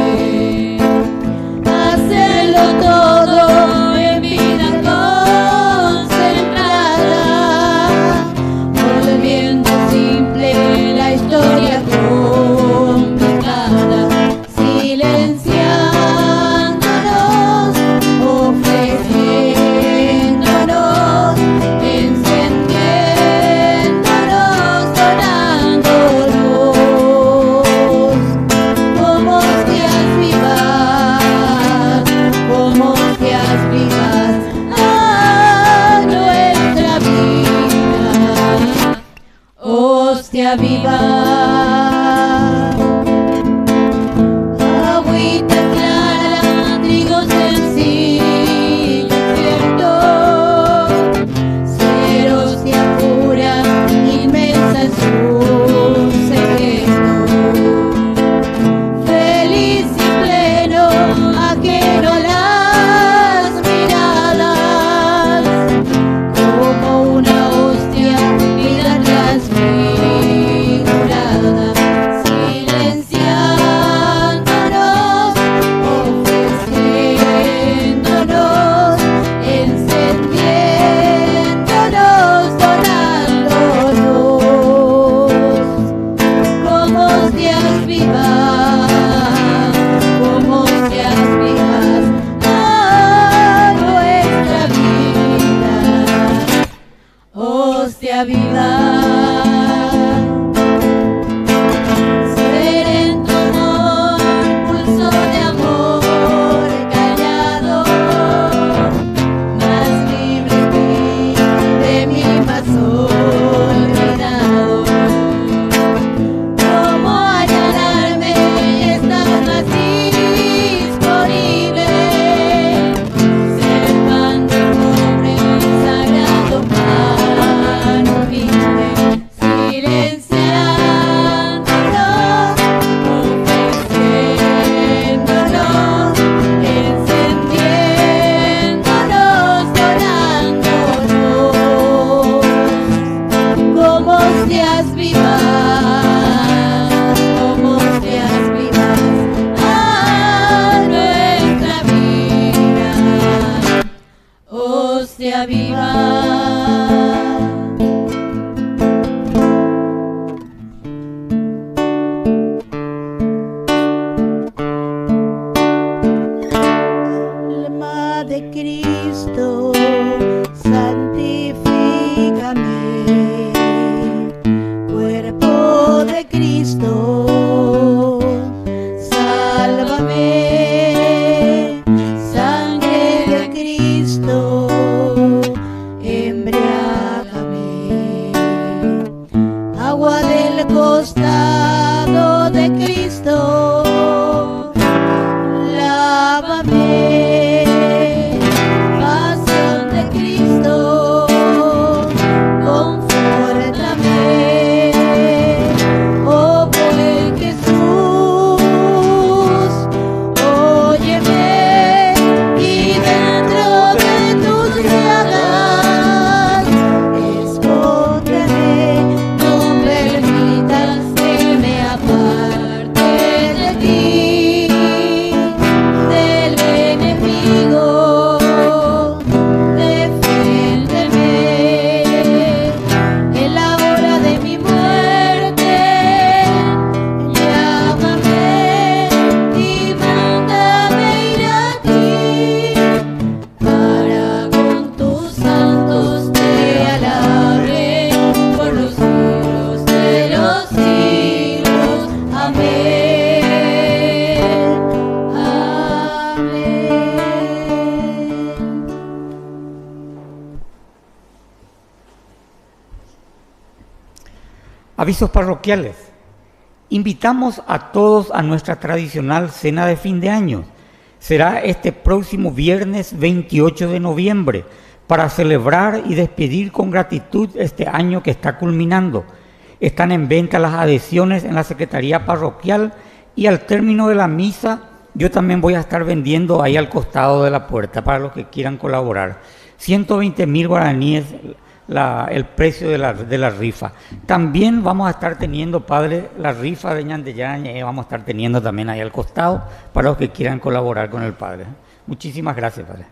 hacerlo todo en vida concentrada, volviendo simple la historia complicada, silenciándonos, ofreciéndonos, encendiéndonos, donándonos, como hostias vivas a nuestra vida, hostia viva. Agüita clara, trigo sencillo y cierto, ser hostia pura hostia viva. Ser en tu amor, pulso de amor callado, más libre fui de mi paso olvidado. ¿Cómo allanarme y estar más disponible? Ser el pan del pobre, sagrado pan humilde, silenciándonos, ofreciéndonos, encendiéndonos, donándonos como hostias vivas, como hostias vivas a nuestra vida, hostia viva. Alma de Cristo, santifícame. Cuerpo de Cristo, sálvame. Sangre de Cristo, embriágame. Agua del costado de Cristo, lávame. Pasión de Cristo, confórtame. Oh buen Jesús, óyeme, y dentro de tus llagas escóndeme. No permitas que me aparte de ti, del enemigo. Defiéndeme en la hora de mi muerte. Llámame y mándame ir a ti, para con tus santos te alabe por los siglos de los siglos. Amén. Amén. Avisos parroquiales. Invitamos a todos a nuestra tradicional cena de fin de año. Será este próximo viernes 28 de noviembre para celebrar y despedir con gratitud este año que está culminando. Están en venta las adhesiones en la Secretaría Parroquial y al término de la misa yo también voy a estar vendiendo ahí al costado de la puerta para los que quieran colaborar. 120.000 guaraníes el precio de la rifa. También vamos a estar teniendo, padre, la rifa de Ñandeyañe, vamos a estar teniendo también ahí al costado para los que quieran colaborar con el padre. Muchísimas gracias, padre.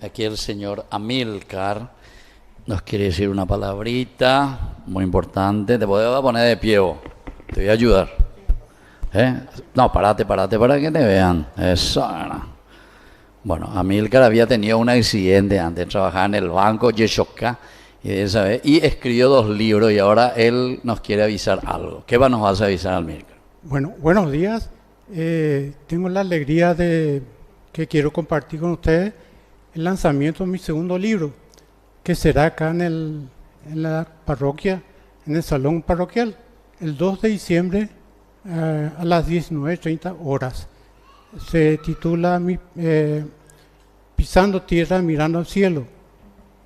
Aquí el señor Amílcar nos quiere decir una palabrita muy importante. Te voy a poner de pie vos. Te voy a ayudar. No, parate para que te vean. Eso. Bueno, Amílcar había tenido un accidente antes, trabajaba en el banco Yeshoka y escribió 2 libros y ahora él nos quiere avisar algo. ¿Qué nos vas a avisar, Amílcar? Bueno, buenos días. Tengo la alegría de que quiero compartir con ustedes el lanzamiento de mi segundo libro, que será acá en la parroquia, en el salón parroquial, el 2 de diciembre a las 19:30 horas. Se titula Pisando tierra, mirando al cielo,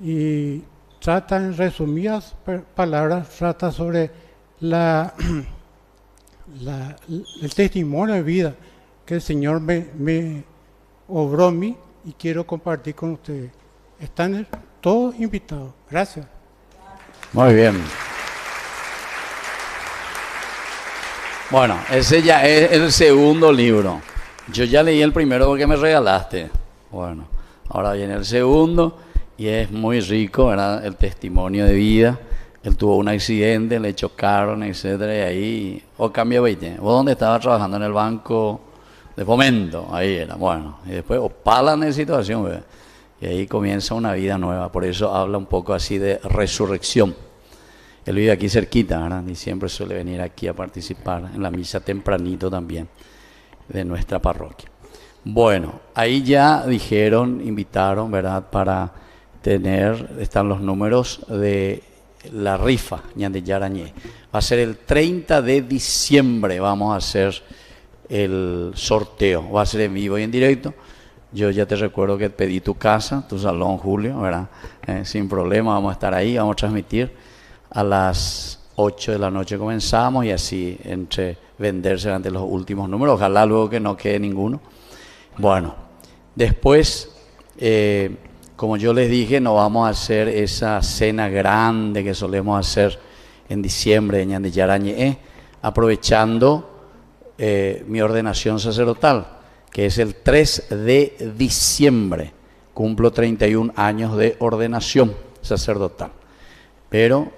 y trata, en resumidas palabras, trata sobre el testimonio de vida que el Señor me obró a mí y quiero compartir con ustedes. Están todos invitados. Gracias. Muy bien. Bueno, ese ya es el segundo libro. Yo ya leí el primero porque me regalaste. Bueno, ahora viene el segundo y es muy rico, ¿verdad? El testimonio de vida Él tuvo un accidente, le chocaron, etcétera, y ahí, o cambia 20. ¿Vos dónde estaba trabajando? En el banco de Fomento, ahí era, bueno. Y después, opalan de situación, ¿verdad? Y ahí comienza una vida nueva. Por eso habla un poco así de resurrección. Él vive aquí cerquita, ¿verdad? Y siempre suele venir aquí a participar en la misa tempranito también de nuestra parroquia. Bueno, ahí ya dijeron, invitaron, ¿verdad? Para tener, están los números de la rifa, Ñande Yarañé. Va a ser el 30 de diciembre, vamos a hacer el sorteo. Va a ser en vivo y en directo. Yo ya te recuerdo que pedí tu casa, tu salón, Julio, ¿verdad? Sin problema, vamos a estar ahí, vamos a transmitir. A las 8 de la noche comenzamos y así entre venderse ante los últimos números. Ojalá luego que no quede ninguno. Bueno, después, como yo les dije, no vamos a hacer esa cena grande que solemos hacer en diciembre en Ñande Yarañé, aprovechando mi ordenación sacerdotal, que es el 3 de diciembre. Cumplo 31 años de ordenación sacerdotal. Pero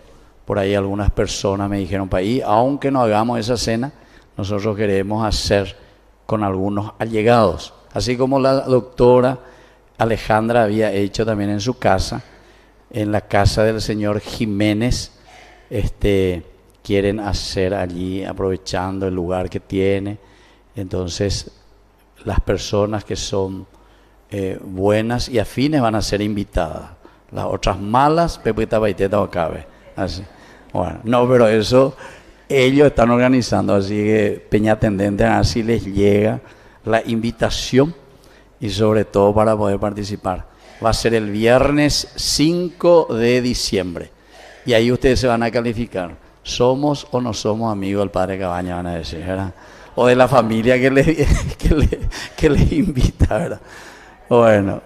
por ahí algunas personas me dijeron, para ahí, aunque no hagamos esa cena, nosotros queremos hacer con algunos allegados. Así como la doctora Alejandra había hecho también en su casa, en la casa del señor Jiménez, quieren hacer allí, aprovechando el lugar que tiene. Entonces, las personas que son buenas y afines van a ser invitadas. Las otras malas, pepita, baiteta o cabe. Así. Bueno, no, pero eso ellos están organizando, así que Peña Tendente, así les llega la invitación y sobre todo para poder participar. Va a ser el viernes 5 de diciembre y ahí ustedes se van a calificar. ¿Somos o no somos amigos del Padre Cabaña? Van a decir, ¿verdad? O de la familia que le invita, ¿verdad? Bueno,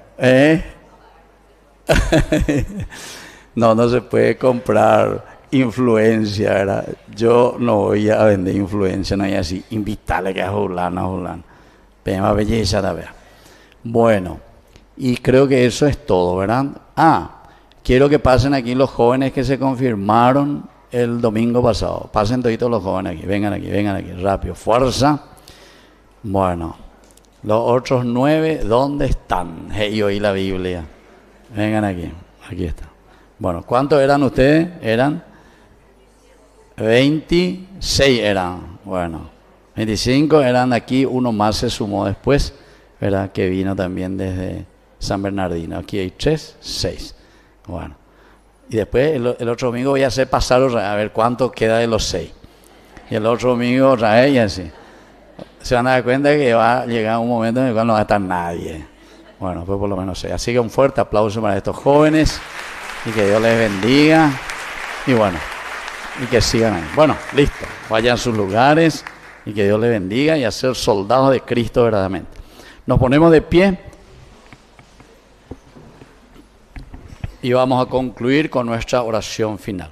no se puede comprar influencia, ¿verdad? Yo no voy a vender influencia, no hay así, invitarle que a Julano. Pema belleza, la verdad. Bueno, y creo que eso es todo, ¿verdad? Quiero que pasen aquí los jóvenes que se confirmaron el domingo pasado. Pasen toditos los jóvenes aquí, vengan aquí, rápido, fuerza. Bueno, los otros 9, ¿dónde están? Yo oí la Biblia. Vengan aquí está. Bueno, ¿cuántos eran ustedes? Eran 26 eran, bueno, 25 eran aquí, uno más se sumó después, ¿verdad? Que vino también desde San Bernardino. Aquí hay 3, 6. Bueno, y después el otro domingo voy a hacer pasar a ver cuánto queda de los 6. Y el otro domingo otra vez y así. Se van a dar cuenta que va a llegar un momento en el cual no va a estar nadie. Bueno, pues por lo menos 6. Así que un fuerte aplauso para estos jóvenes y que Dios les bendiga. Y bueno, y que sigan ahí. Bueno, listo. Vayan a sus lugares y que Dios les bendiga y a ser soldados de Cristo verdaderamente. Nos ponemos de pie y vamos a concluir con nuestra oración final.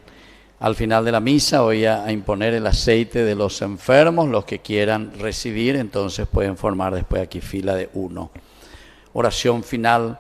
Al final de la misa voy a imponer el aceite de los enfermos. Los que quieran recibir, entonces pueden formar después aquí fila de 1. Oración final.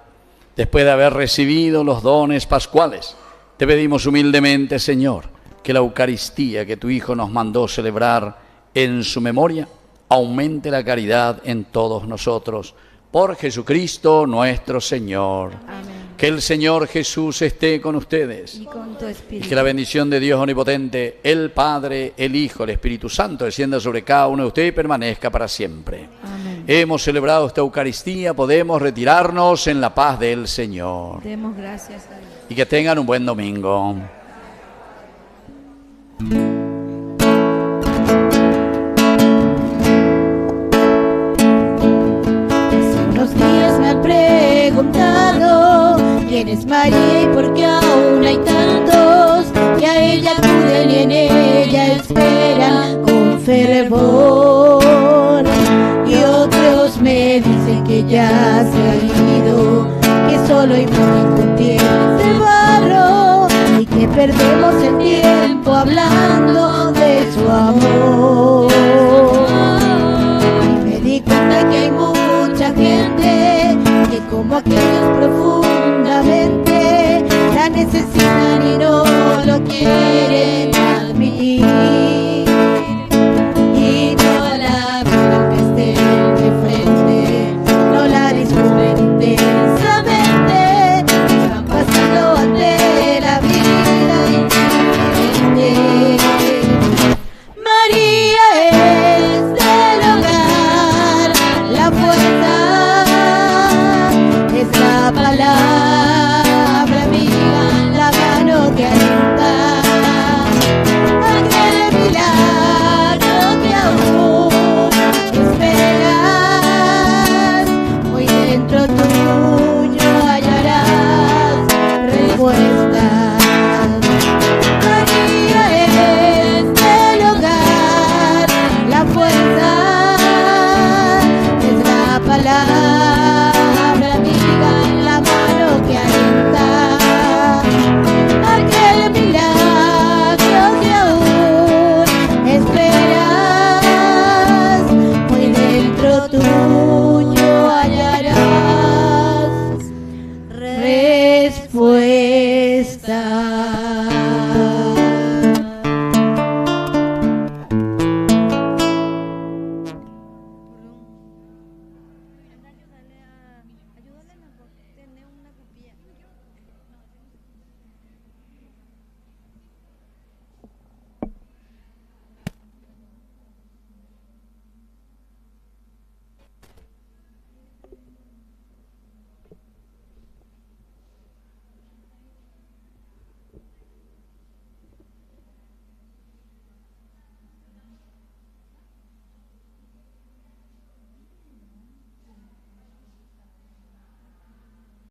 Después de haber recibido los dones pascuales, te pedimos humildemente, Señor, que la Eucaristía que tu Hijo nos mandó celebrar en su memoria aumente la caridad en todos nosotros. Por Jesucristo nuestro Señor. Amén. Que el Señor Jesús esté con ustedes. Y con tu Y espíritu. que la bendición de Dios Omnipotente, el Padre, el Hijo, el Espíritu Santo, descienda sobre cada uno de ustedes y permanezca para siempre. Amén. Hemos celebrado esta Eucaristía, podemos retirarnos en la paz del Señor. Demos gracias a Dios. Y que tengan un buen domingo. Hace unos días me han preguntado quién es María y por qué aún hay tantos que a ella acuden y en ella esperan con fervor. Y otros me dicen que ya se ha ido, que solo hay poquito tiempo de barro y que perdemos el tiempo hablando de su amor. Y me di cuenta que hay mucha gente que como aquellos profundamente la necesitan y no lo quieren. fuerza, es la palabra